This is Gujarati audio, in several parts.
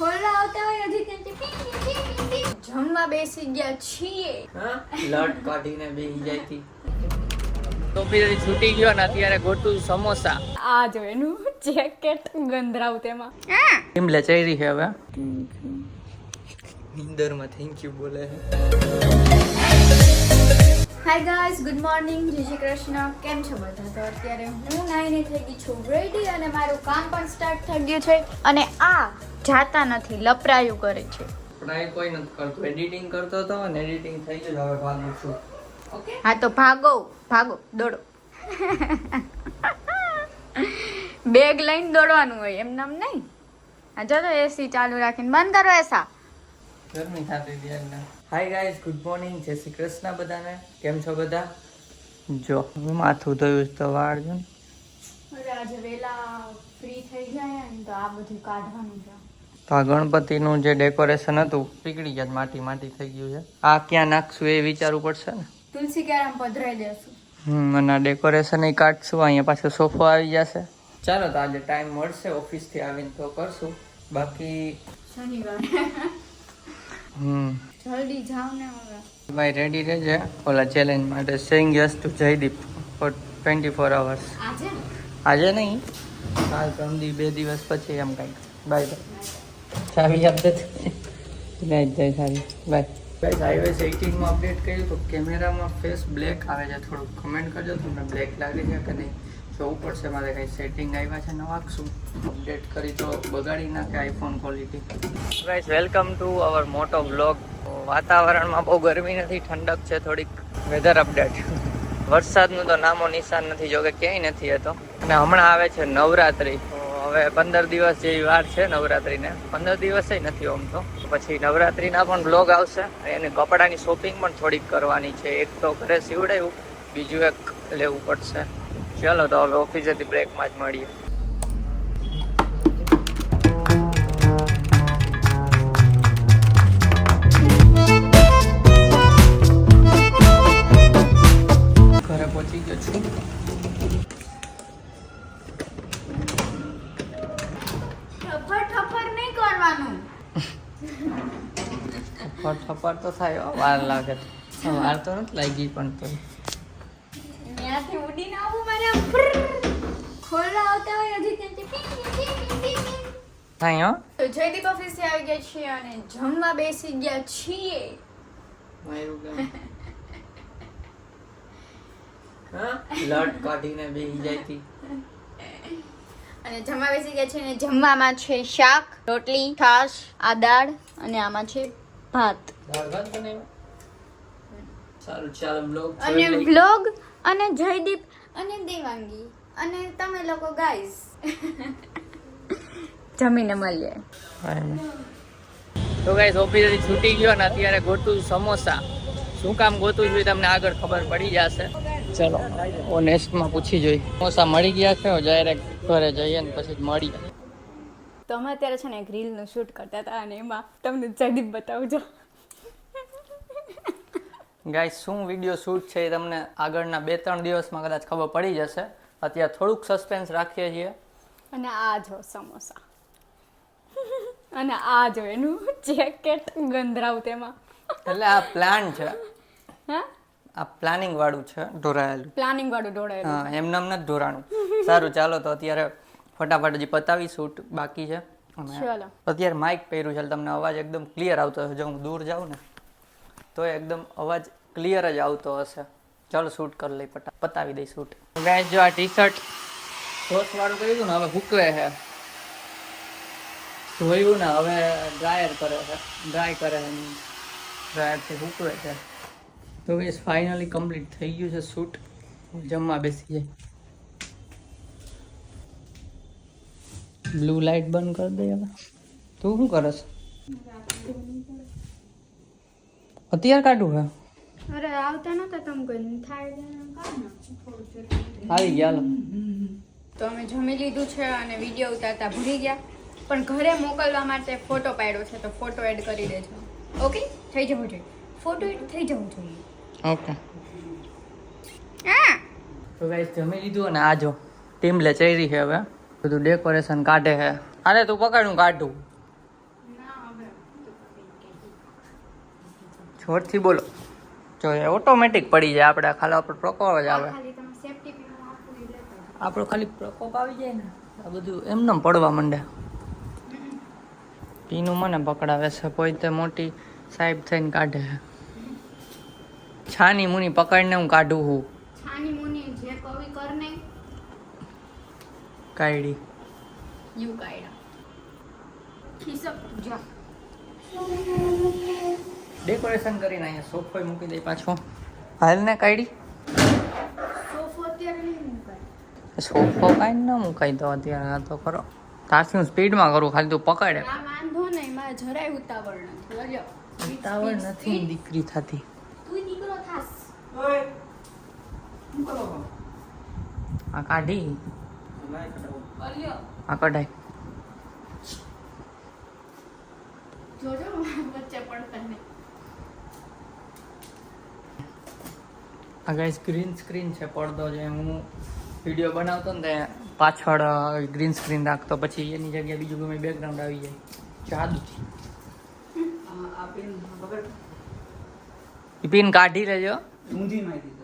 ખોલા આવતા હોય હજી જમવા બેસી ગયા છીએ. લટ કાઢીને બેસી જાય તી તો પછી છૂટી ગયો ને અત્યારે ગોતું સમોસા. આ જો એનું જેકેટ ગંધરાવ તેમાં કેમ લચાઈ છે હવે નિંદરમાં થેન્ક યુ બોલે. હાય ગાઈસ, ગુડ મોર્નિંગ, જય શ્રી કૃષ્ણ. કેમ છો બધા? તો અત્યારે હું નાઈને થઈ ગઈ છું રેડી અને મારું કામ પણ સ્ટાર્ટ થઈ ગયું છે. અને આ જાતા નથી, લપરાયું કરે છે. પઢાઈ કોઈ નથી કરતું, એડિટિંગ કરતો હતો અને એડિટિંગ થઈ ગયું. હવે ભાગું છું. ઓકે, હા તો ભાગો ભાગો, દોડો. બેગ લઈને દોડવાનું હોય, એમ નામ નહીં. આ જો તો એસી ચાલુ રાખીને બંધ કરો એસા. ગરમી થતી હતી એટલે. હાય ગાઈસ, ગુડ મોર્નિંગ, જય શ્રી કૃષ્ણ બધાને. કેમ છો બધા? જો માથું ધોયું તો વાળ જો ને. આજે વેલા ફ્રી થઈ ગયા ને તો આ બધું કાઢવાનું છે. તો આ ગણપતિનું જે ડેકોરેશન હતું પીગળી ગયા, માટી માટી થઈ ગયું છે. આ ક્યાં નાખશું એ વિચારવું પડશે ને. તુલસી ક્યારામ પધરાઈ દેશું. અને ડેકોરેશન એ કાઢશું. અહીંયા પાછો સોફો આવી જશે. ચાલો, તો આજે ટાઈમ મળશે ઓફિસથી આવીને તો કરશું. બાકી શનિવાર જલ્દી જાવ ને હવે. ભાઈ રેડી રહેજે ઓલા ચેલેન્જ માટે. Saying yes to Jaydeep for 24 hours. આજે આજે નહીં, કાલ પરમદી 2 દિવસ પછી એમ કંઈક. Bye bye. ચાવી આપ દે. જાય સારી. બાય. ગાઈસ, iOS 18 માં અપડેટ કર્યું તો કેમેરામાં ફેસ બ્લેક આવે છે. થોડુંક કમેન્ટ કરજો તમને બ્લેક લાગે છે કે નહીં. જોવું પડશે મારે. કંઈ સેટિંગ આવ્યા છે નવાકશું. અપડેટ કરી તો બગાડી નાખે iPhone quality. Guys, welcome to our મોટો બ્લોગ. વાતાવરણમાં બહુ ગરમી નથી, ઠંડક છે થોડીક. Weather update. વરસાદનું તો નામો નિશાન નથી, જો કે ક્યાંય નથી એ તો. અને હમણાં આવે છે નવરાત્રિ. હવે 15 દિવસ જેવી વાર છે નવરાત્રિને. 15 દિવસે નથી આમ તો. પછી નવરાત્રિના પણ બ્લોગ આવશે. અને કપડાની શોપિંગ પણ થોડીક કરવાની છે. એક તો ઘરે સીવડાવ્યું, બીજું એક લેવું પડશે. ચાલો, તો હવે ઓફિસેથી બ્રેકમાં જ મળીએ. ઘરે પહોંચી ગયો છું. ઠપર નહીં કરવાનું. થપ્પડ તો થાય, વાર લાગે. વાર તો નથી લાગી પણ તો ત્યાંથી ઉડીને આવું મારે ખોલા આવતા હોય હજી થાય. હો, તો જયદીપ ઓફિસથી આવી ગયા છીએ અને જમવા બેસી ગયા છીએ. લટ કાઢીને બેસી જાય તી. અને જમવા બેસી ગયા છે અને જમવામાં છે શાક, રોટલી, છાશ, આ દાળ અને આમાં છે ભાત. સારું, ચાલો બ્લોગ અને વ્લોગ અને જયદીપ અને દેવાંગી અને તમે લોકો ગાઈસ જમીને મળીએ. તો ગાઈસ, ઓફિસથી છૂટી ગયો ને અત્યારે ગોતું સમોસા. શું કામ ગોતું છું તમને આગળ ખબર પડી જશે. ચલો, ઓનેસ્ટમાં પૂછી જોઈ. સમોસા મળી ગયા છે, ડાયરેક્ટ ઘરે જઈએ ને પછી જ મળીએ. તો અમે અત્યારે છે ને એક રીલનું શૂટ કરતા હતા અને એમાં તમને જયદીપ બતાવજો. ગાઈસ, શું વિડીયો શૂટ છે એ તમને આગળના 2-3 દિવસમાં કદાચ ખબર પડી જશે. અત્યારે થોડુંક સસ્પેન્સ રાખીએ છીએ. અને આ જો સમોસા અને આ જો એનું જેકેટ ગંધરાવ તેમાં. એટલે આ પ્લાન છે, હા, આ પ્લાનિંગ વાળું છે, ઢોરાયેલું. પ્લાનિંગ વાળું દોડાયેલું. હા, એમ નામ નથી ઢોરાણું. સારું, ચાલો, તો અત્યારે ફટાફટ હજી પતાવી શૂટ બાકી છે. ચાલો. અત્યારે માઇક પહેર્યું છે, તમને અવાજ એકદમ ક્લિયર આવતો હશે. જો હું દૂર જાઉં ને તો એકદમ અવાજ ક્લિયર જ આવતો હશે. ચાલો, શૂટ કરી લઈ, પતાવી દઈ શૂટ. ગાઈસ, જો આ ટી-શર્ટ શોર્ટ વાળું કર્યું ને હવે હુકવે છે. ધોયું ને હવે ડ્રાય કરે છે. ડ્રાયરથી હુકવે છે. તો ગાઈસ, ફાઇનલી કમ્પ્લીટ થઈ ગયું છે શૂટ. જમવા બેસી જાય. બ્લુ લાઇટ બંધ કરી દે. હવે તું શું કરસ? અત્યારે કાઢું હે? અરે આવતા નતા તમે કોઈ થાય આવી ગયા. તો અમે જમી લીધું છે અને વિડીયો ઉતારતા ભૂલી ગયા. પણ ઘરે મોકલવા માટે ફોટો પાડ્યો છે તો ફોટો એડ કરી દેજો. ઓકે, થઈ જવું જોઈએ. ફોટો એડ થઈ જવું જોઈએ. ઓકે. તો ગાઈસ, જમી લીધું અને આ જો ટીમ લચાઈ છે. હવે બધું ડેકોરેશન કાઢે છે. અરે તું પકડ, હું કાઢું. જોરથી બોલો. જો એ ઓટોમેટિક પડી જાય, આપણે ખાલી આપણે પ્રકોપ જ આવે. ખાલી તમે સેફટી પિન આપો એટલે આપણો ખાલી પ્રકોપ આવી જાય ને આ બધું એમને પડવા માંડે. પીનું મને પકડાવે છે, પોતે મોટી સાહેબ થઈને કાઢે છે. છાની મુની પકડીને હું કાઢું હું. છાની મુની જે કવિ કરને કાઢી યુ કાયડા ખિસક જા ડેકોરેશન કરીને અહીંયા સોફો મૂકી દઈ પાછો. હાલ ને કાઢી સોફો અત્યારે નહીં મુકાય. સોફો કાંઈ ન મુકાઈ તો અત્યારે. આ તો ખરો તારથી હું સ્પીડમાં કરું, ખાલી તું પકડે. આ વાંધો નહીં, મારે જરાય ઉતાવળ નથી. લજો ઉતાવળ નથી દીકરી થતી. તું દીકરો થાસ. આ કાઢી અલ્યો આ કઢાઈ. જોજો વચ્ચે પડતા નહીં. આ ગાઈસ ગ્રીન સ્ક્રીન છે, પડદો જે હું વિડીયો બનાવતો ને ત્યાં પાછળ ગ્રીન સ્ક્રીન રાખતો, પછી એની જગ્યાએ બીજું ગમે બેકગ્રાઉન્ડ આવી જાય. જાદુથી પિન કાઢી લેજો. ઊંધી મારી દીધો.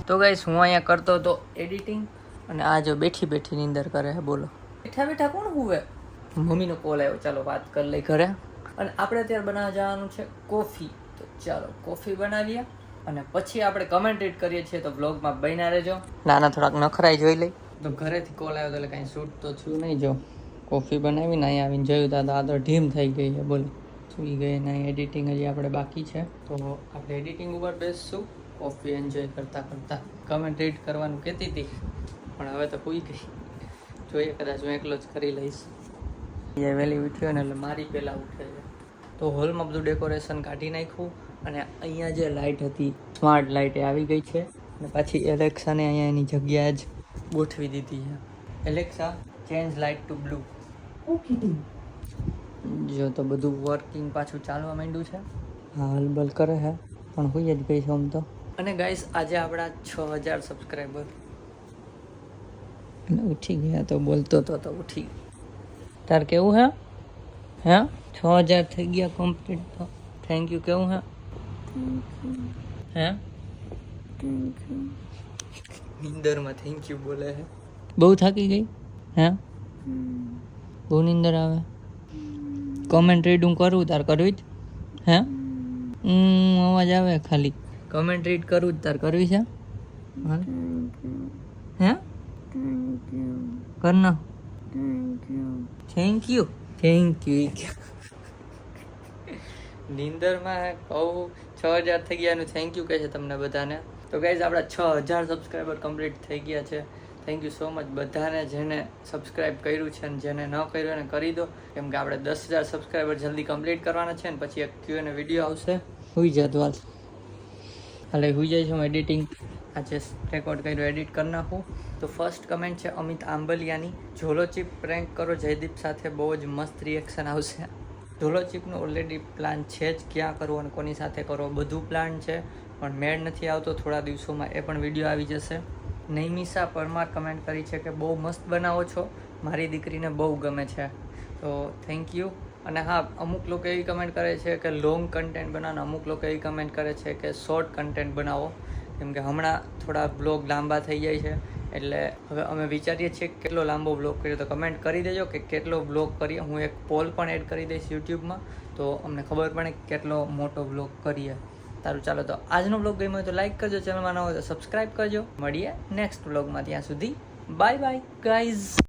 તો ગાઈસ હું અહીંયા કરતો હતો એડિટિંગ, અને આ જો બેઠી બેઠી ની અંદર કરે છે. બોલો બેઠા બેઠા કોણ હુવે? મમ્મીનો કોલ આવ્યો, ચાલો વાત કરી લઈ ઘરે. અને આપણે અત્યારે બનાવવા જવાનું છે કોફી. તો ચાલો કોફી બનાવીએ અને પછી આપણે કમેન્ટ રીડ કરીએ છીએ. તો બ્લોગમાં બન્યા રહેજો. નાના થોડાક નખરાઈ જોઈ લઈ. તો ઘરેથી કોલ આવ્યો તો એટલે કાંઈ શૂટ તો થયું નહીં. જો કોફી બનાવીને અહીંયા આવીને જોયું તો આ તો ઢીમ થઈ ગઈ છે. બોલો સુઈ ગઈ ને એડિટિંગ હજી આપણે બાકી છે. તો આપણે એડિટિંગ ઉપર બેસશું કોફી એન્જોય કરતાં કરતાં. કમેન્ટ રીડ કરવાનું કહેતી હતી પણ હવે તો પૂઈ ગઈ. જોઈએ કદાચ હું એકલો જ કરી લઈશ. એ વહેલી ઉઠ્યો ને એટલે મારી પહેલાં ઉઠે છે. તો હોલમાં બધું ડેકોરેશન કાઢી નાખ્યું અને અહીંયા જે લાઇટ હતી સ્માર્ટ લાઇટ એ આવી ગઈ છે. અને પાછી એલેક્સાને અહીંયા એની જગ્યાએ જ ગોઠવી દીધી છે. Alexa change light two blue. Okay જો તો બધું વર્કિંગ પાછું ચાલવા માંડ્યું છે. હા હલબલ કરે છે પણ હોઈ જ ગઈ છે આમ તો. અને ગાઈસ આજે આપણા 6000 સબસ્ક્રાઈબર ઉઠી ગયા. તો બોલતો તો ઉઠી. તાર કેવું હે? હે 6000 થઈ ગયા કમ્પ્લીટ. તો થેન્ક યુ કેવું હે? હે નિંદરમાં થેન્ક યુ બોલે હે. બહુ થાકી ગઈ હે? બહુ નિંદર આવે. કમેન્ટ રીડ હું કરું તાર કરવી જ હે? અવાજ આવે ખાલી. કમેન્ટ રીડ કરું જ તાર કરવી છે? હે કરના થેન્ક યુ નિંદરમાં કહું 6000 થઈ ગયા એનું થેન્ક યુ કહે છે તમને બધાને. તો ગાઈઝ આપણા 6000 સબસ્ક્રાઈબર કમ્પ્લીટ થઈ ગયા છે. થેન્ક યુ સો મચ બધાને જેને સબસ્ક્રાઈબ કર્યું છે અને જેને ન કર્યું એને કરી દો, કેમ કે આપણે 10000 સબસ્ક્રાઈબર જલ્દી કમ્પ્લીટ કરવાના છે. અને પછી એક Q&A વિડીયો આવશે. હોઈ જતો હાલે હોઈ જાય છે. હું એડિટિંગ આજે રેકોર્ડ કર્યું એડિટ કરી નાખું. તો ફર્સ્ટ કમેન્ટ છે અમિત આંબલિયાની. ઝોલો ચીપ પ્રેન્ક કરો જયદીપ સાથે, બહુ જ મસ્ત રિએક્શન આવશે. ઝોલો ચીપનો ઓલરેડી પ્લાન છે જ, ક્યાં કરવો અને કોની સાથે કરવો બધું પ્લાન છે, પણ મેળ નથી આવતો. થોડા દિવસોમાં એ પણ વિડીયો આવી જશે. નૈમિષા પરમાર કમેન્ટ કરી છે કે બહુ મસ્ત બનાવો છો, મારી દીકરીને બહુ ગમે છે. તો થેન્ક યુ. અને હા, અમુક લોકો એવી કમેન્ટ કરે છે કે લોંગ કન્ટેન્ટ બનાવો, અમુક લોકો એવી કમેન્ટ કરે છે કે શોર્ટ કન્ટેન્ટ બનાવો, કેમ કે હમણાં થોડા બ્લોગ લાંબા થઈ જાય છે. એટલે હવે અમે વિચારીએ છીએ કેટલો લાંબો બ્લોગ કરીએ. તો કમેન્ટ કરી દેજો કે કેટલો બ્લોગ કરીએ. હું એક પોલ પણ એડ કરી દઈશ યુટ્યુબમાં, તો અમને ખબર પડે કે કેટલો મોટો બ્લોગ કરીએ. સારું ચાલો, તો આજનો બ્લોગ ગમ્યો હોય તો લાઈક કરજો, ચેનલમાં ન હોય તો સબસ્ક્રાઈબ કરજો. મળીએ નેક્સ્ટ બ્લોગમાં. ત્યાં સુધી બાય બાય ગાઈઝ.